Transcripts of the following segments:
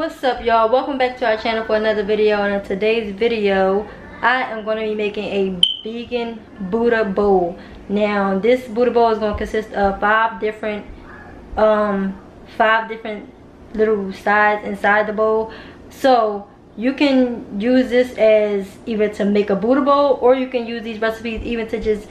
What's up, y'all? Welcome back to our channel for another video. And in today's video I am going to be making a vegan Buddha bowl. Now this Buddha bowl is going to consist of five different little sides inside the bowl. So you can use this as either to make a Buddha bowl, or you can use these recipes even to just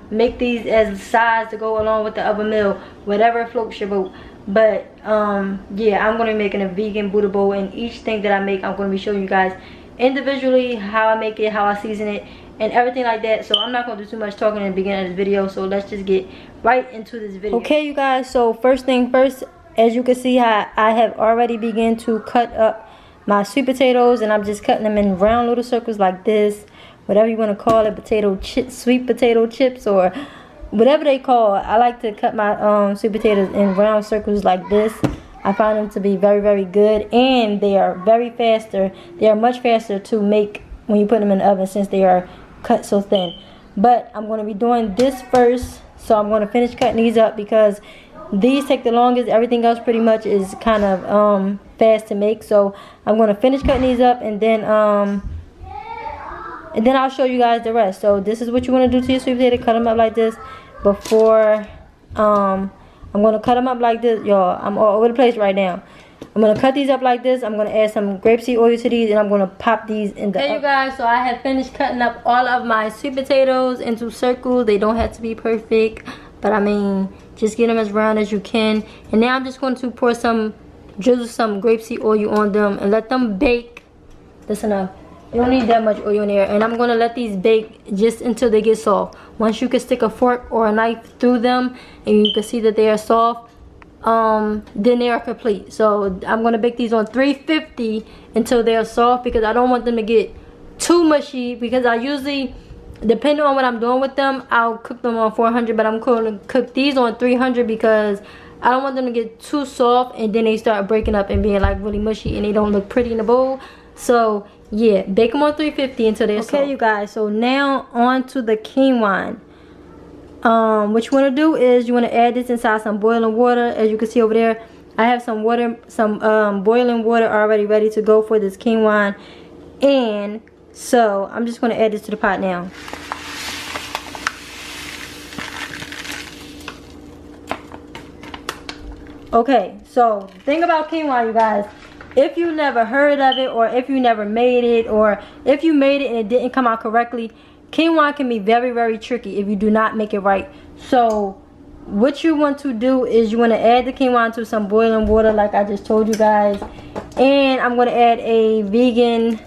make these as sides to go along with the other meal, whatever floats your boat. But yeah, I'm going to be making a vegan Buddha bowl, and each thing that I make I'm going to be showing you guys individually how I make it, how I season it, and everything like that. So I'm not going to do too much talking in the beginning of this video, so let's just get right into this video. Okay, you guys, so first thing first, as you can see, I have already begun to cut up my sweet potatoes, and I'm just cutting them in round little circles like this, whatever you want to call it, sweet potato chips, or whatever they call it. I like to cut my sweet potatoes in round circles like this. I find them to be very, very good, and they are they are much faster to make when you put them in the oven, since they are cut so thin. But I'm going to be doing this first, so I'm going to finish cutting these up because these take the longest. Everything else pretty much is kind of fast to make. So I'm going to finish cutting these up, and then I'll show you guys the rest. So this is what you want to do to your sweet potato. Cut them up like this before I'm going to cut them up like this, y'all. I'm all over the place right now. I'm going to cut these up like this. I'm going to add some grapeseed oil to these, and I'm going to pop these in the oven. Hey, you guys, so I have finished cutting up all of my sweet potatoes into circles. They don't have to be perfect, but I mean, just get them as round as you can. And now I'm just going to drizzle some grapeseed oil on them and let them bake. That's enough. You don't need that much oil in there. And I'm going to let these bake just until they get soft. Once you can stick a fork or a knife through them and you can see that they are soft, then they are complete. So I'm going to bake these on 350 until they are soft, because I don't want them to get too mushy, because I usually, depending on what I'm doing with them, I'll cook them on 400, but I'm going to cook these on 300 because I don't want them to get too soft and then they start breaking up and being like really mushy and they don't look pretty in the bowl. So yeah, bake them on 350 until they're soft. Okay, you guys, so now on to the quinoa. What you want to do is you want to add this inside some boiling water. As you can see over there, I have some boiling water already ready to go for this quinoa. And so I'm just going to add this to the pot now. Okay, so the thing about quinoa, you guys, if you never heard of it, or if you never made it, or if you made it and it didn't come out correctly, quinoa can be very, very tricky if you do not make it right. So what you want to do is you want to add the quinoa to some boiling water like I just told you guys. And I'm going to add a vegan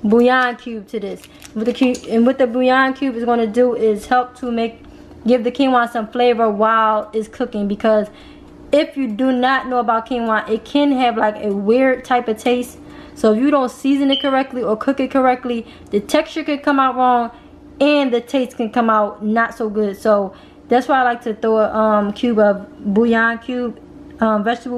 bouillon cube to this. What the bouillon cube is going to do is help to give the quinoa some flavor while it's cooking, because if you do not know about quinoa, it can have like a weird type of taste. So if you don't season it correctly or cook it correctly, the texture can come out wrong and the taste can come out not so good. So that's why I like to throw a cube of vegetable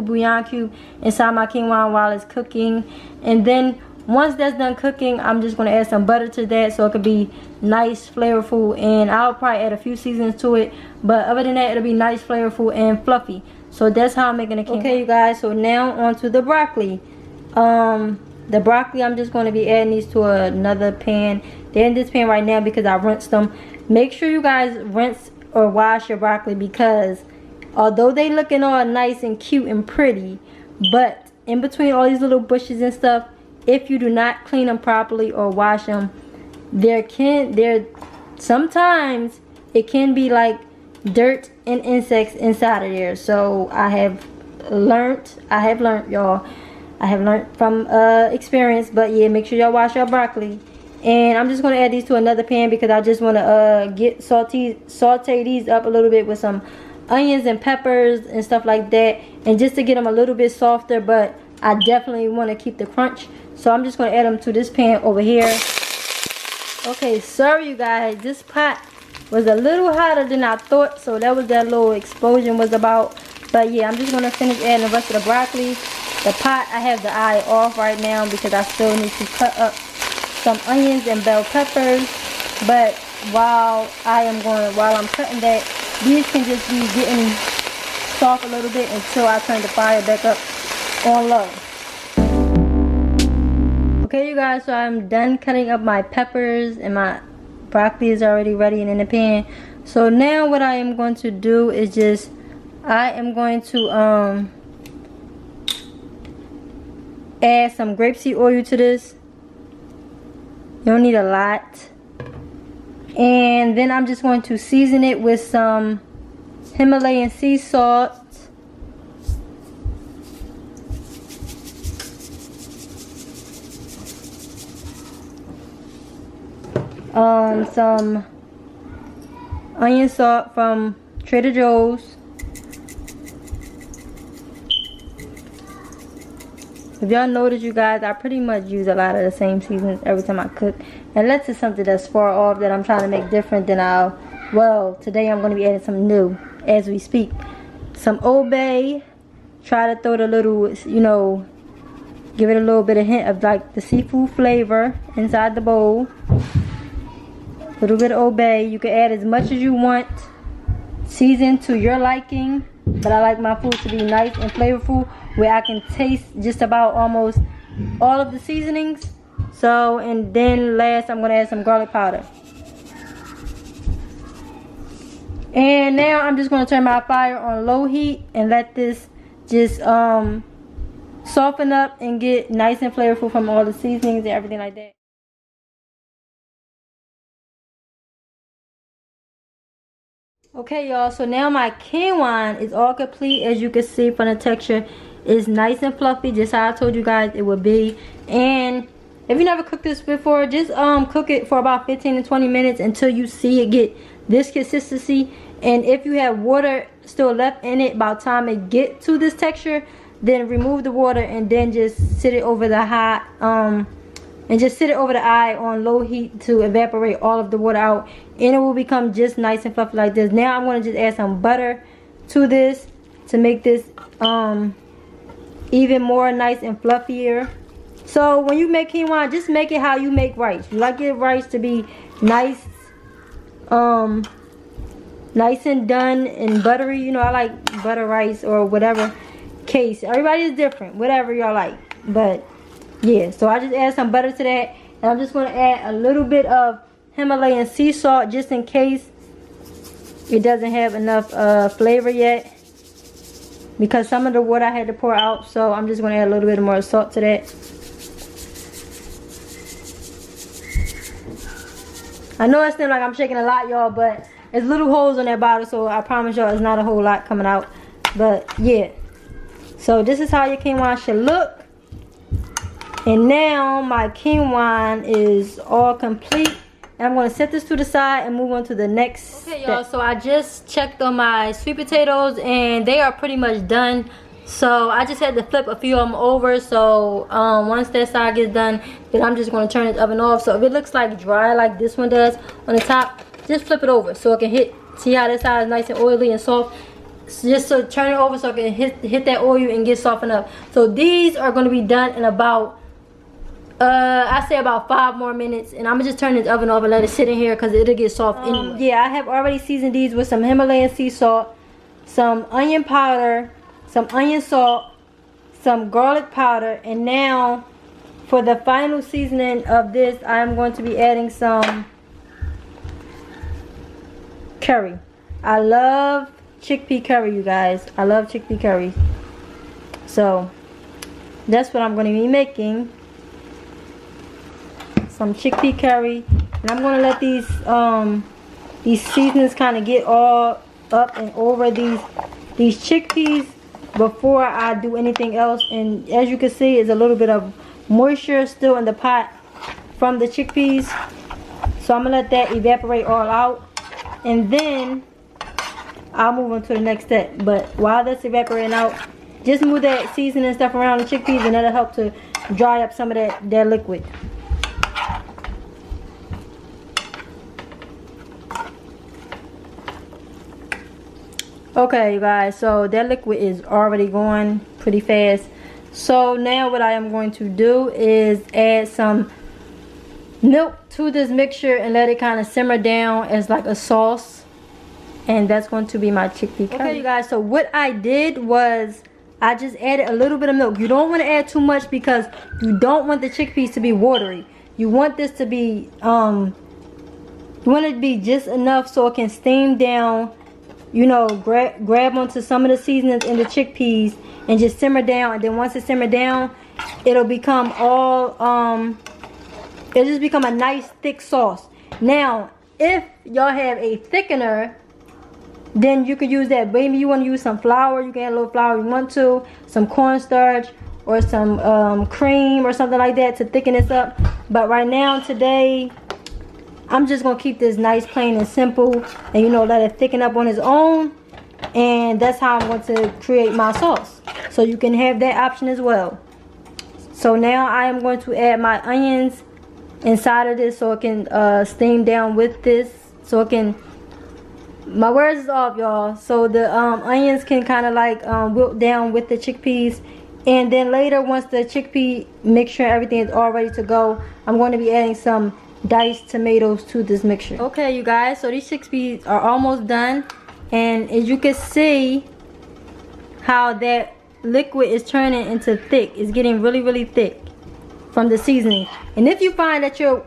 bouillon cube inside my quinoa while it's cooking. And then once that's done cooking, I'm just going to add some butter to that so it could be nice, flavorful, and I'll probably add a few seasonings to it. But other than that, it'll be nice, flavorful, and fluffy. So that's how I'm making the quinoa. Okay, you guys, so now on to the broccoli. The broccoli, I'm just going to be adding these to another pan. They're in this pan right now because I rinsed them. Make sure you guys rinse or wash your broccoli, because although they looking all nice and cute and pretty, but in between all these little bushes and stuff, if you do not clean them properly or wash them, sometimes it can be like dirt and insects inside of there. So I have learned, y'all. I have learned from experience. But yeah, make sure y'all wash your broccoli. And I'm just going to add these to another pan because I just want to saute these up a little bit with some onions and peppers and stuff like that, and just to get them a little bit softer, but I definitely want to keep the crunch. So I'm just going to add them to this pan over here. Okay, sorry you guys, this pot was a little hotter than I thought, so that was that little explosion was about. But yeah, I'm just going to finish adding the rest of the broccoli. The pot, I have the eye off right now because I still need to cut up some onions and bell peppers. But while I'm cutting that, these can just be getting soft a little bit until I turn the fire back up on low. Okay, you guys, so I'm done cutting up my peppers and my broccoli is already ready and in the pan. So now what I am going to do is just, I am going to add some grapeseed oil to this. You don't need a lot. And then I'm just going to season it with some Himalayan sea salt. Some onion salt from Trader Joe's. If y'all notice, you guys, I pretty much use a lot of the same seasonings every time I cook. Unless it's something that's far off that I'm trying to make different, then well, today I'm going to be adding some new as we speak. Some Old Bay. Try to throw the little, you know, give it a little bit of hint of like the seafood flavor inside the bowl. A little bit of Old Bay. You can add as much as you want. Season to your liking. But I like my food to be nice and flavorful, where I can taste just about almost all of the seasonings. So, and then last I'm going to add some garlic powder. And now I'm just going to turn my fire on low heat and let this just soften up and get nice and flavorful from all the seasonings and everything like that. Okay, y'all, so now my quinoa is all complete. As you can see from the texture, it's nice and fluffy, just how I told you guys it would be. And if you never cooked this before, just cook it for about 15 to 20 minutes until you see it get this consistency. And if you have water still left in it by the time it get to this texture, then remove the water and then just sit it over the hot and just sit it over the eye on low heat to evaporate all of the water out, and it will become just nice and fluffy like this. Now I'm going to just add some butter to this to make this even more nice and fluffier. So when you make quinoa, just make it how you make rice. You like your rice to be nice nice and done and buttery. You know, I like butter rice or whatever case. Everybody is different, whatever y'all like. But yeah, so I just add some butter to that, and I'm just going to add a little bit of Himalayan sea salt just in case it doesn't have enough flavor yet, because some of the water I had to pour out. So I'm just going to add a little bit more salt to that. I know it seems like I'm shaking a lot, y'all, but there's little holes on that bottle, so I promise y'all it's not a whole lot coming out. But yeah, so this is how your quinoa should look. And now my quinoa is all complete. And I'm going to set this to the side and move on to the next step. Okay, y'all, so I just checked on my sweet potatoes and they are pretty much done. So I just had to flip a few of them over. So once that side gets done, then I'm just going to turn this oven off. So if it looks like dry like this one does on the top, just flip it over so it can hit. See how this side is nice and oily and soft? Just so turn it over so it can hit that oil and get softened up. So these are going to be done in about I say about 5 more minutes, and I'm gonna just turn this oven off and let it sit in here because it'll get soft anyway. Yeah, I have already seasoned these with some Himalayan sea salt, some onion powder, some onion salt, some garlic powder, and now for the final seasoning of this, I am going to be adding some curry. I love chickpea curry, you guys. I love chickpea curry. So that's what I'm going to be making. Some chickpea curry, and I'm going to let these seasonings kind of get all up and over these chickpeas before I do anything else. And as you can see, there's a little bit of moisture still in the pot from the chickpeas, so I'm gonna let that evaporate all out, and then I'll move on to the next step. But while that's evaporating out, just move that seasoning stuff around the chickpeas, and that'll help to dry up some of that liquid. Okay, you guys, so that liquid is already going pretty fast. So now what I am going to do is add some milk to this mixture and let it kind of simmer down as like a sauce. And that's going to be my chickpea curry. Okay, you guys, so what I did was I just added a little bit of milk. You don't want to add too much because you don't want the chickpeas to be watery. You want this to be, you want it to be just enough so it can steam down, you know, grab onto some of the seasonings in the chickpeas and just simmer down. And then once it simmer down, it'll become all, it'll just become a nice thick sauce. Now, if y'all have a thickener, then you could use that. Maybe you want to use some flour. You can add a little flour if you want to. Some cornstarch or some cream or something like that to thicken this up. But right now, today, I'm just going to keep this nice, plain, and simple. And, you know, let it thicken up on its own. And that's how I'm going to create my sauce. So you can have that option as well. So now I am going to add my onions inside of this so it can steam down with this. So it can... My words is off, y'all. So the onions can kind of like wilt down with the chickpeas. And then later, once the chickpea mixture and everything is all ready to go, I'm going to be adding some diced tomatoes to this mixture. Okay, you guys, so these chickpeas are almost done. And as you can see how that liquid is turning into thick. It's getting really, really thick from the seasoning. And if you find that your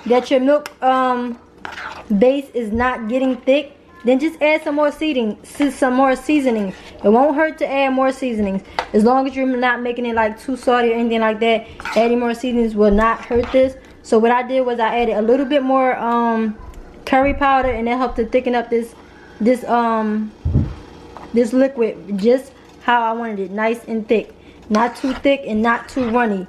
milk base is not getting thick, then just add some more seasoning. It won't hurt to add more seasonings. As long as you're not making it like too salty or anything like that, adding more seasonings will not hurt this. So what I did was I added a little bit more curry powder, and that helped to thicken up this liquid just how I wanted it, nice and thick. Not too thick and not too runny.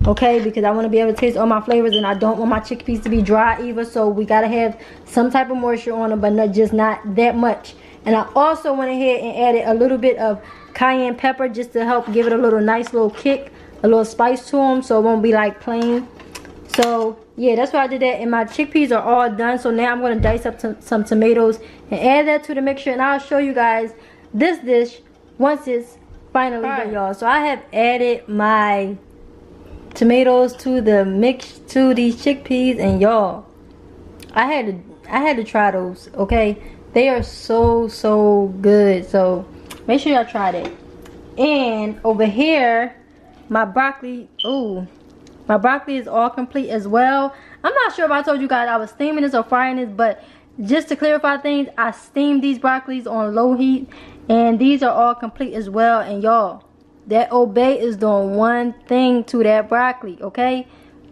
Okay, because I want to be able to taste all my flavors, and I don't want my chickpeas to be dry either. So we gotta have some type of moisture on them, but not that much. And I also went ahead and added a little bit of cayenne pepper just to help give it a little nice little kick, a little spice to them, so it won't be like plain. So yeah, that's why I did that. And my chickpeas are all done. So now I'm gonna dice up some tomatoes and add that to the mixture, and I'll show you guys this dish once it's finally done, y'all. So I have added my tomatoes to the mix to these chickpeas, and I had to try those. Okay, they are so good. So make sure y'all try that. And over here, my broccoli, my broccoli is all complete as well. I'm not sure if I told you guys I was steaming this or frying this, but just to clarify things, I steamed these broccolis on low heat, and these are all complete as well. And y'all, that Old Bay is doing one thing to that broccoli, okay?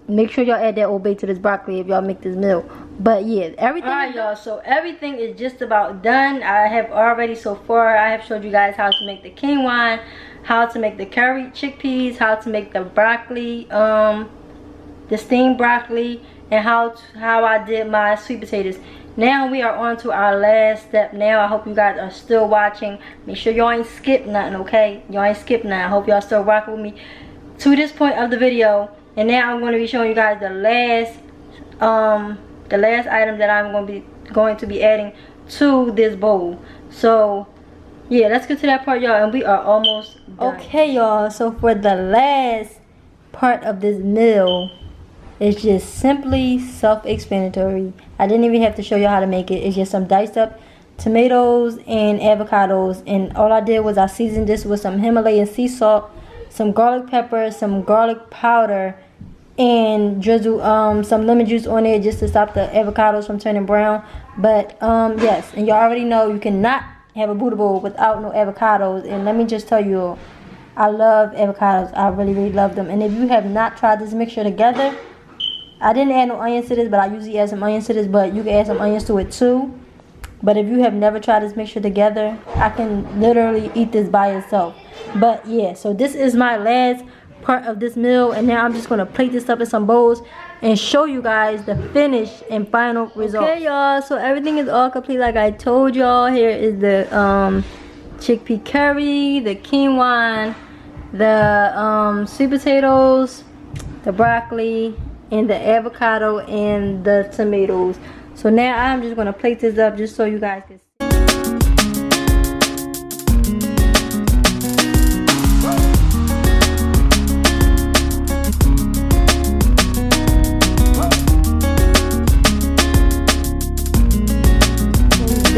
Make sure y'all add that Old Bay to this broccoli if y'all make this meal. But yeah, everything. Alright, y'all, so everything is just about done. I have already, so far, I have showed you guys how to make the quinoa, how to make the curry chickpeas, how to make the broccoli, the steamed broccoli, and how I did my sweet potatoes. Now we are on to our last step. Now I hope you guys are still watching. Make sure y'all ain't skip nothing, okay? Y'all ain't skip nothing. I hope y'all still rocking with me to this point of the video. And now I'm going to be showing you guys the last item that I'm going to be adding to this bowl. So yeah, let's get to that part, y'all, and we are almost done. Okay, y'all, so for the last part of this meal, it's just simply self-explanatory. I didn't even have to show you how to make it. It's just some diced up tomatoes and avocados, and all I did was I seasoned this with some Himalayan sea salt, some garlic pepper, some garlic powder, and drizzle some lemon juice on it just to stop the avocados from turning brown. But yes, and y'all already know you cannot have a Buddha bowl without no avocados. And let me just tell you, I love avocados. I really love them. And if you have not tried this mixture together, I didn't add no onions to this, but I usually add some onions to this, but you can add some onions to it too. But if you have never tried this mixture together, I can literally eat this by itself. But yeah, so this is my last part of this meal, and now I'm just going to plate this up in some bowls and show you guys the finished and final result. Okay, y'all, so everything is all complete like I told y'all. Here is the chickpea curry, the quinoa, the sweet potatoes, the broccoli, and the avocado, and the tomatoes. So now I'm just going to plate this up just so you guys can see.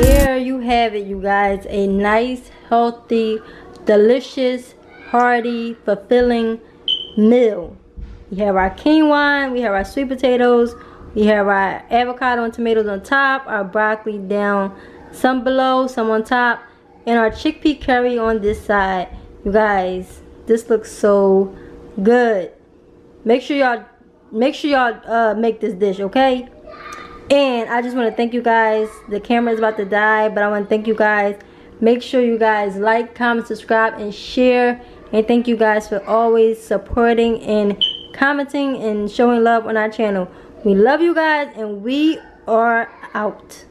There you have it, you guys. A nice, healthy, delicious hearty, fulfilling meal. We have our quinoa, we have our sweet potatoes, we have our avocado and tomatoes on top, our broccoli down, some below, some on top, and our chickpea curry on this side. You guys, this looks so good. Make sure y'all make this dish, okay? And I just want to thank you guys. The camera is about to die, but I want to thank you guys. Make sure you guys like, comment, subscribe, and share. And thank you guys for always supporting and commenting and showing love on our channel. We love you guys, and we are out.